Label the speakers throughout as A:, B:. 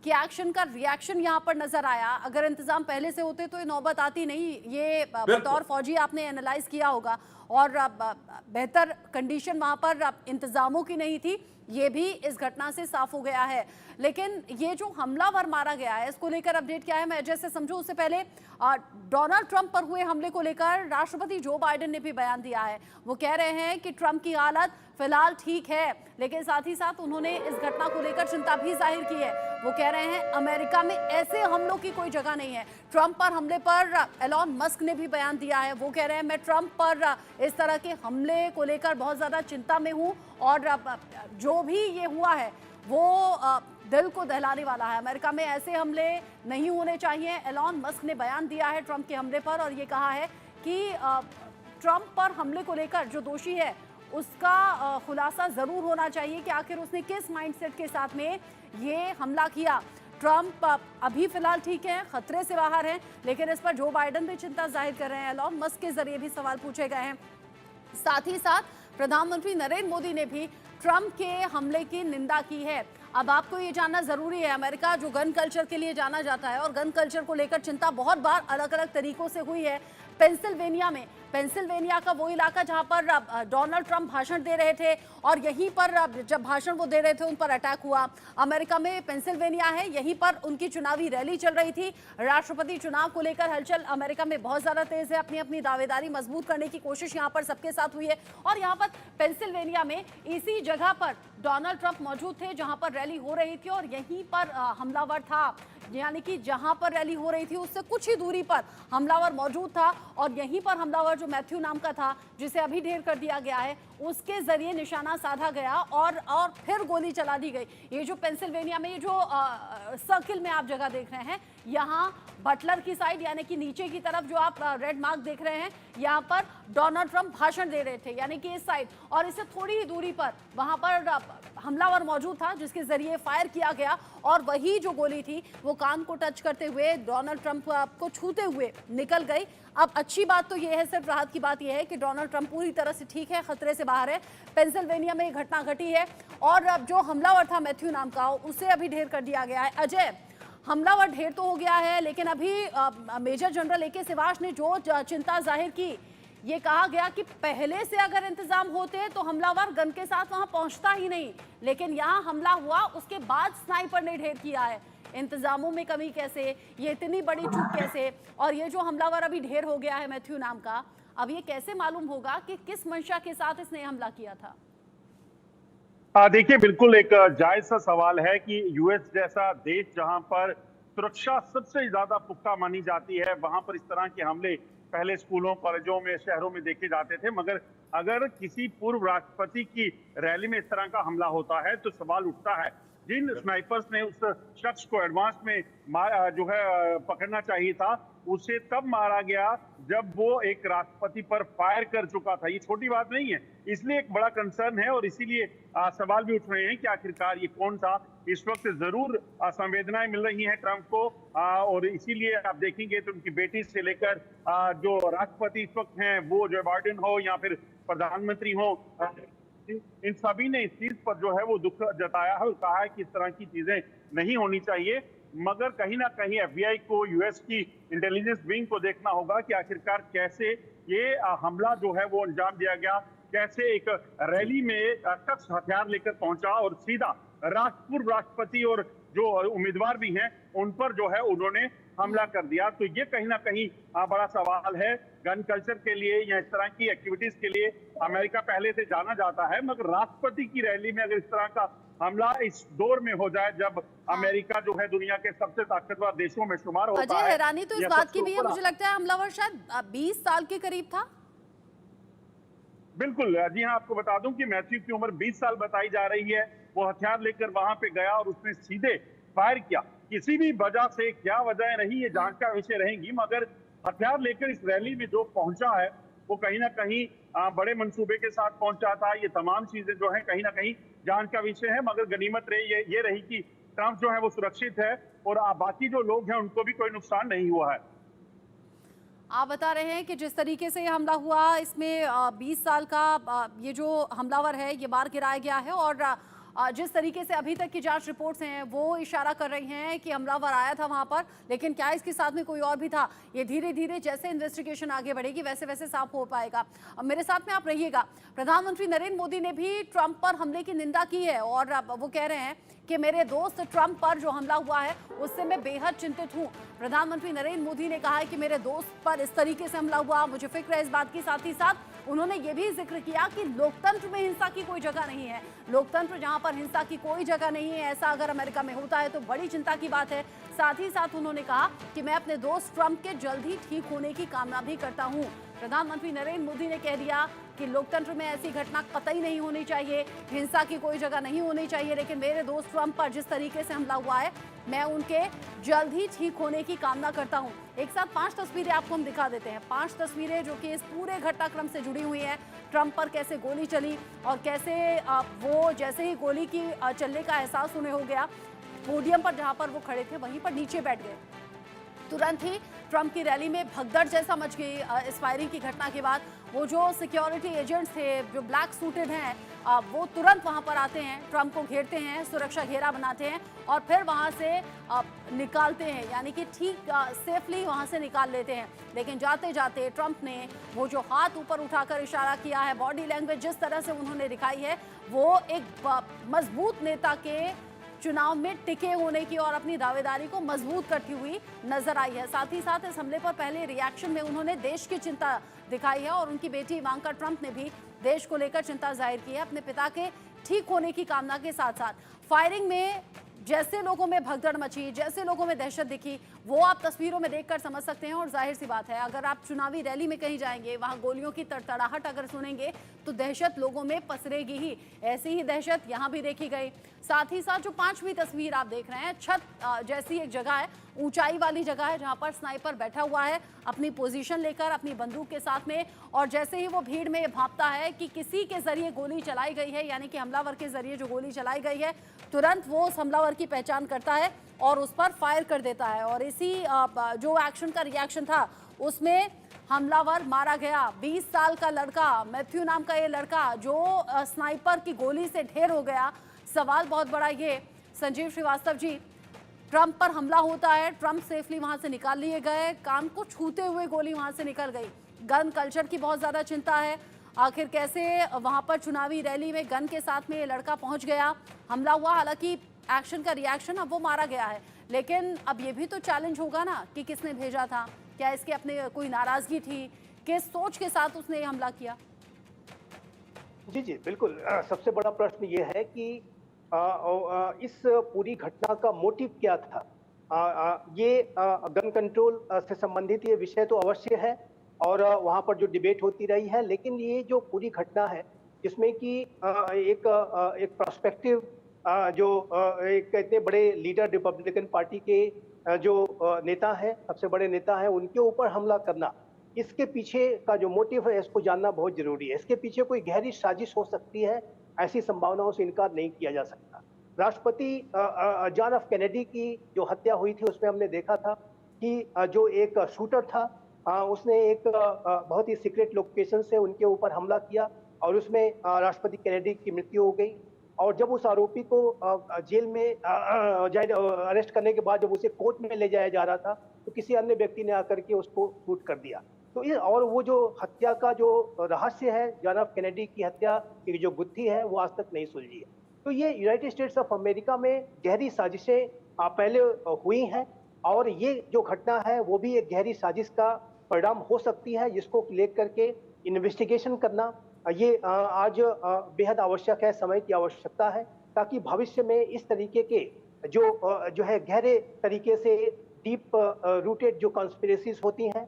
A: कि एक्शन का रिएक्शन यहाँ पर नजर आया। अगर इंतजाम पहले से होते तो ये नौबत आती नहीं। ये
B: बिल्कुल।
A: बतौर फौजी आपने एनालाइज किया होगा और बेहतर कंडीशन वहां पर इंतजामों की नहीं थी, ये भी इस घटना से साफ हो गया है। लेकिन ये जो हमलावर मारा गया है, इसको लेकर अपडेट क्या है मैं जैसे समझूं। उससे पहले डोनाल्ड ट्रंप पर हुए हमले को लेकर राष्ट्रपति जो बाइडेन ने भी बयान दिया है। वो कह रहे हैं कि ट्रंप की हालत फिलहाल ठीक है, लेकिन साथ ही साथ उन्होंने इस घटना को लेकर चिंता भी जाहिर की है। वो कह रहे हैं अमेरिका में ऐसे हमलों की कोई जगह नहीं है। ट्रंप पर हमले पर एलॉन मस्क ने भी बयान दिया है। वो कह रहे हैं मैं ट्रंप पर इस तरह के हमले को लेकर बहुत ज्यादा चिंता में हूं और जो भी ये हुआ है वो दिल को दहलाने वाला है। अमेरिका में ऐसे हमले नहीं होने चाहिए। एलॉन मस्क ने बयान दिया है ट्रंप के हमले पर और ये कहा है कि ट्रंप पर हमले को लेकर जो दोषी है उसका खुलासा जरूर होना चाहिए कि आखिर उसने किस माइंडसेट के साथ में ये हमला किया। ट्रंप अभी फिलहाल ठीक है, खतरे से बाहर हैं, लेकिन इस पर जो बाइडेन भी चिंता जाहिर कर रहे हैं। एलॉन मस्क के जरिए भी सवाल पूछे गए हैं। साथ ही साथ प्रधानमंत्री नरेंद्र मोदी ने भी ट्रंप के हमले की निंदा की है। अब आपको ये जानना जरूरी है, अमेरिका जो गन कल्चर के लिए जाना जाता है और गन कल्चर को लेकर चिंता बहुत बार अलग अलग तरीकों से हुई है। पेंसिल्वेनिया का वो इलाका जहां पर डोनाल्ड ट्रंप भाषण दे रहे थे और यहीं पर जब भाषण वो दे रहे थे उन पर अटैक हुआ। अमेरिका में पेंसिल्वेनिया है, यहीं पर उनकी चुनावी रैली चल रही थी। राष्ट्रपति चुनाव को लेकर हलचल अमेरिका में बहुत ज्यादा तेज है। अपनी अपनी दावेदारी मजबूत करने की कोशिश यहाँ पर सबके साथ हुई है और यहाँ पर पेंसिल्वेनिया में इसी जगह पर डोनाल्ड ट्रंप मौजूद थे जहां पर रैली हो रही थी और यहीं पर हमलावर था। यानी कि जहां पर रैली हो रही थी उससे कुछ ही दूरी पर हमलावर मौजूद था और यहीं पर हमलावर जो मैथ्यू नाम का था, जिसे अभी ढेर कर दिया गया है, उसके जरिए निशाना साधा गया और फिर गोली चला दी गई। ये जो पेंसिल्वेनिया में ये जो सर्किल में आप जगह देख रहे हैं, यहाँ बटलर की साइड यानी कि नीचे की तरफ जो आप रेड मार्क देख रहे हैं, यहाँ पर डोनाल्ड ट्रंप भाषण दे रहे थे यानी कि इस साइड, और इससे थोड़ी ही दूरी पर वहां पर हमलावर मौजूद था जिसके जरिए फायर किया गया और वही जो गोली थी वो कान को टच करते हुए डोनाल्ड ट्रंप को छूते हुए निकल गई। अब अच्छी बात तो यह है, सिर्फ राहत की बात यह है कि डोनाल्ड ट्रंप पूरी तरह से ठीक है, खतरे से बाहर है। पेंसिल्वेनिया में घटना घटी है और अब जो हमलावर था मैथ्यू नाम का, उसे अभी ढेर कर दिया गया है। अजय, हमलावर ढेर तो हो गया है, लेकिन अभी मेजर जनरल ए के सिवाच ने जो चिंता जाहिर की, ये कहा गया कि पहले से अगर इंतजाम होते तो हमलावर गन के साथ वहां पहुंचता ही नहीं, लेकिन यहां हमला हुआ उसके बाद स्नाइपर ने ढेर किया है। इंतजामों में कमी कैसे, ये इतनी बड़ी चूक कैसे, और ये जो हमलावर अभी ढेर हो गया है मैथ्यू नाम का, अब ये कैसे मालूम होगा कि किस मंशा के साथ इसने हमला किया था?
B: देखिए, बिल्कुल एक जायज सा सवाल है कि यूएस जैसा देश जहां पर सुरक्षा सबसे ज्यादा पुख्ता मानी जाती है, वहां पर इस तरह के हमले पहले स्कूलों, कॉलेजों में, शहरों में देखे जाते थे। मगर अगर किसी पूर्व राष्ट्रपति की रैली में इस तरह का हमला होता है तो सवाल उठता है, जिन स्नाइपर्स ने उस शख्स को एडवांस में जो है पकड़ना चाहिए था, उसे तब मारा गया जब वो एक राष्ट्रपति पर फायर कर चुका था। ये छोटी बात नहीं है, इसलिए एक बड़ा कंसर्न है और इसीलिए सवाल भी उठ रहे हैं कि आखिरकार ये कौन था। इस वक्त जरूर संवेदनाएं मिल रही हैं ट्रंप को और इसीलिए आप देखेंगे तो उनकी बेटी से लेकर जो राष्ट्रपति इस वक्त हैं, वो जो बाइडेन हो या फिर प्रधानमंत्री हो, इन सभी ने इस चीज पर जो है वो दुख जताया है और कहा है कि इस तरह की चीजें नहीं होनी चाहिए। मगर कहीं ना कहीं एफबीआई को, यूएस की इंटेलिजेंस विंग को देखना होगा कि आखिरकार कैसे ये हमला जो है वो अंजाम दिया गया, कैसे एक रैली में शख्स हथियार लेकर पहुंचा और सीधा पूर्व राष्ट्रपति और जो उम्मीदवार भी हैं उन पर जो है उन्होंने हमला कर दिया। तो ये कहीं ना कहीं बड़ा सवाल है। गन कल्चर के लिए या इस तरह की एक्टिविटीज के लिए अमेरिका पहले से जाना जाता है, मगर राष्ट्रपति की रैली में अगर इस तरह का हमला इस दौर में हो जाए जब अमेरिका जो है दुनिया के सबसे ताकतवर देशों में शुमार होता
A: अजय,
B: है।
A: हैरानी तो इस बात की भी है, मुझे लगता है हमलावर शायद 20 साल के करीब था।
B: बिल्कुल, जी हाँ, आपको बता दूं कि मैथ्यू की उम्र 20 साल बताई जा रही है। वो हथियार लेकर वहां पे गया और उसने सीधे फायर किया। किसी भी वजह से, क्या वजह रही ये जांच का विषय रहेंगी, मगर हथियार लेकर इस रैली में जो पहुंचा है वो कहीं ना कहीं बड़े मंसूबे के साथ पहुंचा था। ये तमाम चीजें जो है कहीं ना कहीं जांच का विषय है, मगर गनीमत रही ये रही कि ट्रंप जो है वो सुरक्षित है और बाकी जो लोग हैं उनको भी कोई नुकसान नहीं हुआ है।
A: आप बता रहे हैं कि जिस तरीके से ये हमला हुआ, इसमें 20 साल का ये जो हमलावर है ये मार गिराया गया है और जिस तरीके से अभी तक की जांच रिपोर्ट्स हैं वो इशारा कर रही हैं कि हमलावर आया था वहां पर, लेकिन क्या इसके साथ में कोई और भी था? ये धीरे धीरे जैसे इन्वेस्टिगेशन आगे बढ़ेगी वैसे वैसे साफ हो पाएगा। अब मेरे साथ में आप रहिएगा। प्रधानमंत्री नरेंद्र मोदी ने भी ट्रंप पर हमले की निंदा की है और अब वो कह रहे हैं कि मेरे दोस्त ट्रंप पर जो हमला हुआ है उससे मैं बेहद चिंतित हूं। प्रधानमंत्री नरेंद्र मोदी ने कहा है कि मेरे दोस्त पर इस तरीके से हमला हुआ, मुझे फिक्र है इस बात की। साथ ही साथ उन्होंने ये भी जिक्र किया कि लोकतंत्र में हिंसा की कोई जगह नहीं है। लोकतंत्र जहां पर हिंसा की कोई जगह नहीं है, ऐसा अगर अमेरिका में होता है तो बड़ी चिंता की बात है। साथ ही साथ उन्होंने कहा कि मैं अपने दोस्त ट्रंप के जल्द ही ठीक होने की कामना भी करता हूं। प्रधानमंत्री नरेंद्र मोदी ने कह दिया कि लोकतंत्र में ऐसी घटना कतई नहीं होनी चाहिए, हिंसा की कोई जगह नहीं होनी चाहिए, लेकिन मेरे दोस्त ट्रंप पर जिस तरीके से हमला हुआ है मैं उनके जल्द ही ठीक होने की कामना करता हूं। एक साथ 5 तस्वीरें आपको हम दिखा देते हैं। 5 तस्वीरें जो कि इस पूरे घटनाक्रम से जुड़ी हुई हैं। ट्रंप पर कैसे गोली चली और कैसे वो जैसे ही गोली की चलने का एहसास उन्हें हो गया, पोडियम पर जहां पर वो खड़े थे वहीं पर नीचे बैठ गए। तुरंत ही ट्रंप की रैली में भगदड़ जैसा मच गई। इस फायरिंग की घटना के बाद वो जो सिक्योरिटी एजेंट्स थे जो ब्लैक सूटेड हैं वो तुरंत वहां पर आते हैं, ट्रंप को घेरते हैं, सुरक्षा घेरा बनाते हैं और फिर वहां से निकालते हैं, यानी कि ठीक सेफली वहां से निकाल लेते हैं। लेकिन जाते जाते ट्रंप ने वो जो हाथ ऊपर उठाकर इशारा किया है, बॉडी लैंग्वेज जिस तरह से उन्होंने दिखाई है, वो एक मजबूत नेता के चुनाव में टिके होने की और अपनी दावेदारी को मजबूत करती हुई नजर आई है। साथ ही साथ इस हमले पर पहले रिएक्शन में उन्होंने देश की चिंता दिखाई है और उनकी बेटी इवांका ट्रंप ने भी देश को लेकर चिंता जाहिर की है, अपने पिता के ठीक होने की कामना के साथ साथ। फायरिंग में जैसे लोगों में भगदड़ मची, जैसे लोगों में दहशत दिखी, वो आप तस्वीरों में देखकर समझ सकते हैं। और जाहिर सी बात है, अगर आप चुनावी रैली में कहीं जाएंगे, वहां गोलियों की तड़तड़ाहट अगर सुनेंगे तो दहशत लोगों में पसरेगी ही। ऐसी ही दहशत यहां भी देखी गई। साथ ही साथ जो 5वीं तस्वीर आप देख रहे हैं, छत जैसी एक जगह है, ऊंचाई वाली जगह है, जहां पर स्नाइपर बैठा हुआ है अपनी पोजीशन लेकर अपनी बंदूक के साथ में। और जैसे ही वो भीड़ में भांपता है कि किसी के जरिए गोली चलाई गई है, यानी कि हमलावर के जरिए जो गोली चलाई गई है, तुरंत वो उस हमलावर की पहचान करता है और उस पर फायर कर देता है। और इसी जो एक्शन का रिएक्शन था उसमें हमलावर मारा गया। 20 साल का लड़का, मैथ्यू नाम का ये लड़का जो स्नाइपर की गोली से ढेर हो गया। सवाल बहुत बड़ा ये, संजीव श्रीवास्तव जी, ट्रंप पर हमला होता है, ट्रंप सेफली वहां से निकाल लिए गए, कान को छूते हुए गोली वहां से निकल गई। गन कल्चर की बहुत ज्यादा चिंता है, आखिर कैसे वहां पर चुनावी रैली में गन के साथ में ये लड़का पहुंच गया, हमला हुआ। हालांकि एक्शन का रिएक्शन, अब वो मारा गया है, लेकिन अब ये भी तो चैलेंज होगा ना कि किसने भेजा था, क्या इसके अपने कोई नाराजगी थी, किस सोच के साथ उसने ये हमला किया?
C: जी, जी, बिल्कुल। सबसे बड़ा प्रश्न ये है कि इस पूरी घटना का मोटिव क्या था? ये गन कंट्रोल से संबंधित ये विषय तो अवश्य है और वहाँ पर जो डिबेट होती रही है, लेकिन ये जो पूरी घटना है, जिसमें कि एक पर्सपेक्टिव जो एक इतने बड़े लीडर रिपब्लिकन पार्टी के जो नेता हैं, सबसे बड़े नेता हैं, उनके ऊपर हमला करना, इसके पीछे का जो मोटिव है इसको जानना बहुत जरूरी है। इसके पीछे कोई गहरी साजिश हो सकती है, ऐसी संभावनाओं से इनकार नहीं किया जा सकता। राष्ट्रपति जॉन एफ कैनेडी की जो हत्या हुई थी उसमें हमने देखा था कि जो एक शूटर था उसने एक बहुत ही सीक्रेट लोकेशन से उनके ऊपर हमला किया और उसमें राष्ट्रपति कैनेडी की मृत्यु हो गई। और जब उस आरोपी को जेल में अरेस्ट करने के बाद जब उसे कोर्ट में ले जाया जा रहा था तो किसी अन्य व्यक्ति ने आकर के उसको शूट कर दिया। तो ये और वो जो हत्या का जो रहस्य है, जॉन एफ कैनेडी की हत्या की जो गुत्थी है, वो आज तक नहीं सुलझी है। तो ये यूनाइटेड स्टेट्स ऑफ अमेरिका में गहरी साजिशें पहले हुई हैं और ये जो घटना है वो भी एक गहरी साजिश का परिणाम हो सकती है, जिसको लेकर के इन्वेस्टिगेशन करना ये आज बेहद आवश्यक है, समय की आवश्यकता है, ताकि भविष्य में इस तरीके के जो है गहरे तरीके से डीप रूटेड जो कॉन्स्पिरेसीज होती हैं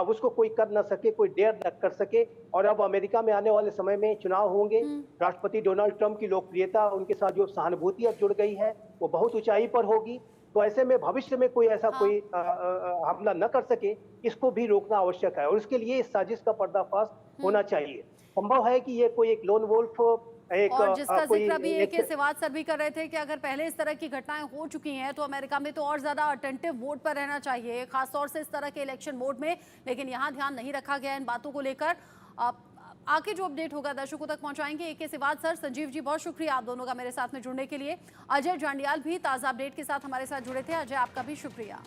C: उसको कोई कर ना सके, कोई डेयर न कर सके। और अब अमेरिका में आने वाले समय में चुनाव होंगे, राष्ट्रपति डोनाल्ड ट्रंप की लोकप्रियता, उनके साथ जो सहानुभूति अब जुड़ गई है वो बहुत ऊंचाई पर होगी। तो ऐसे में भविष्य में कोई ऐसा कोई हमला न कर सके, इसको भी रोकना आवश्यक है और इसके लिए इस साजिश का पर्दाफाश होना चाहिए। संभव है कि ये कोई एक लोन वोल्फ
A: और जिसका जिक्र अभी के सिवात सर भी कर रहे थे कि अगर पहले इस तरह की घटनाएं हो चुकी हैं तो अमेरिका में तो और ज्यादा अटेंटिव वोट पर रहना चाहिए, खासतौर से इस तरह के इलेक्शन मोड में। लेकिन यहाँ ध्यान नहीं रखा गया इन बातों को लेकर। आगे जो अपडेट होगा दर्शकों तक पहुंचाएंगे। AK सिवाज सर, संजीव जी, बहुत शुक्रिया आप दोनों का मेरे साथ में जुड़ने के लिए। अजय जांडियाल भी ताज़ा अपडेट के साथ हमारे साथ जुड़े थे। अजय, आपका भी शुक्रिया।